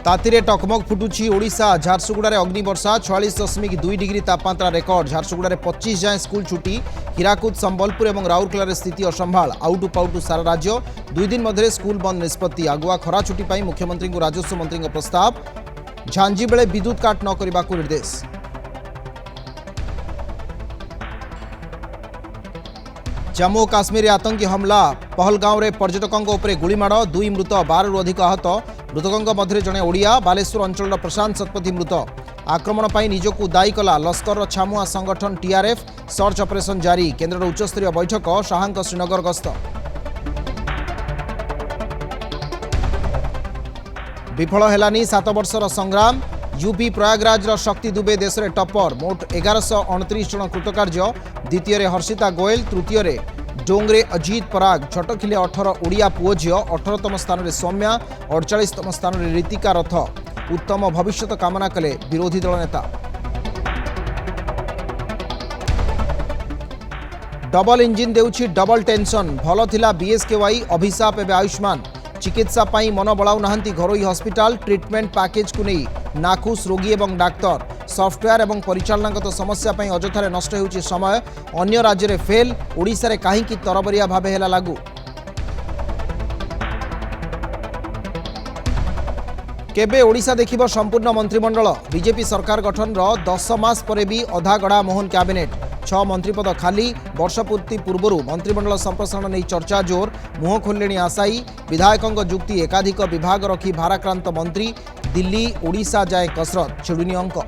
तातीरे Takmak फुटुची Odisha झारसुगुड़े Agnivarsha 46.2 degree तापमात्रा record. झारसुगुड़े 25 जाए school छुट्टी। हीराकुद संबलपुर और राउरकेला स्थिति असंभाल। आउटु पाउटु सारा राज्य 2 दिन मध्य स्कूल बंद निष्पत्ति। आगुआ खरा छुट्टी पर मुख्यमंत्री को राजस्व मंत्री प्रस्ताव। झांझी बेले विद्युत काट न करने को निर्देश। जम्मू और काश्मीर आतंकी हमला। पहलगांव में पर्यटकों गुलीमाड़ 2 मृत 12 रु अधिक आहत। मृतकों मध्य जड़े ओडिया। बालेश्वर अंचल प्रशांत शतपथी मृत। आक्रमण पर निजकू दायी कला लश्कर छामुआ संगठन टीआरएफ। सर्च ऑपरेशन जारी। केन्द्र उच्चस्तरीय बैठक। शाह श्रीनगर गस्त। विफल हेलानी 7 वर्षर संग्राम। यूपी प्रयागराज शक्ति दुबे देश में टप्पर। मोट 1129 जन कृतकार्य। द्वितीय हर्षिता गोयल। तृतीय डोंगरे अजीत पराग। छटखिले 18 ओडिया पुओ झील। 18तम स्थान में सौम्या। 48तम स्थान में ऋतिका रथ। उत्तम भविष्य कामना कले विरोधी दल नेता। डबल इंजिन देउछि डबल टेंशन। भल थिला बीएसकेवाई अभिशाप एवं आयुष्मान। चिकित्सा पाई मन बलाउ नाहंती घरोई हॉस्पिटल। ट्रिटमेंट पैकेज को नहीं नाखुश रोगी एवं डाक्तर। सॉफ्टवेयर एवं परिचालनागत समस्या पाई अजथारे नष्ट होउछि समय। अन्य राज्य रे फेल। ओडिशा रे काहींकि तरबरिया भावे हेला लागू। केबे ओडिशा देखिबो संपूर्ण मंत्रिमंडल। बीजेपी सरकार गठन 10 मास पर भी अधा गड़ा मोहन कैबिनेट। 6 मंत्रिपद खाली। वर्षपूर्ति पूर्व मंत्रिमंडल संप्रसारण नहीं चर्चा जोर। मुह खोलने आशायी। विधायकों जुक्ति एकाधिक विभाग रखी भाराक्रांत मंत्री। दिल्ली ओडिशा जाए कसरत। छिड़ुनी अंक।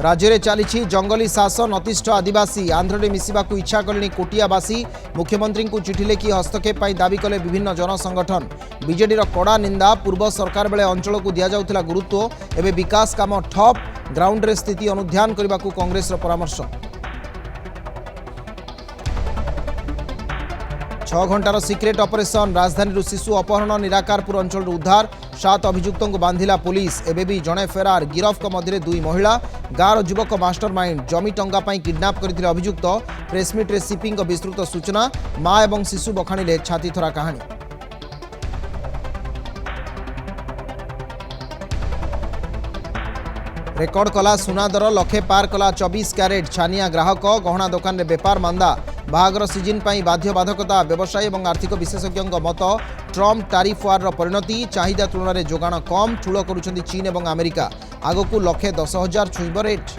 राज्य में चली जंगली शासन। अतिष्ठ आदिवासी आंध्रे मिसवाक इच्छा कले कोटियावासी। मुख्यमंत्री को चिठी लिखि हस्तक्षेप दाबी कले विभिन्न जनसंगठन। बीजेडी कड़ा निंदा। पूर्व सरकार बेले अंचल को दि जाउथिला गुरुत्व। एवं विकास काम ठप। ग्राउंड रे स्थिति अनुध्यान करने को कांग्रेस परामर्श। 6 घंटार सिक्रेट ऑपरेशन। राजधानी शिशु अपहरण। निराकारपुर अंचल उद्धार। 7 अभियुक्तों को बांधिला पुलिस। एबे भी जड़े फेरार। गिरफ मध्य 2 महिला। गाँव युवक मास्टरमाइंड। जमी टंका किडनैप करथिले अभियुक्त। प्रेसमिट रे सीपी विस्तृत सूचना। मां एवं शिशु बखाणीले छातीथरा कहानी। रेकर्ड कला सुना दर। लक्षे पार कला 24 क्यारेट। छानिया ग्राहक। गहना दुकान में बेपार मांदा। बाहागर सीजन पर बाध्य बाधकता। व्यवसायी और आर्थिक विशेषज्ञों मत। ट्रम्प टारिफ वार परिणति। चाहिदा तुलन में जोगाण कम। ठूल करुछंती चीन और अमेरिका। आगकू 110,000 छुईब रेट।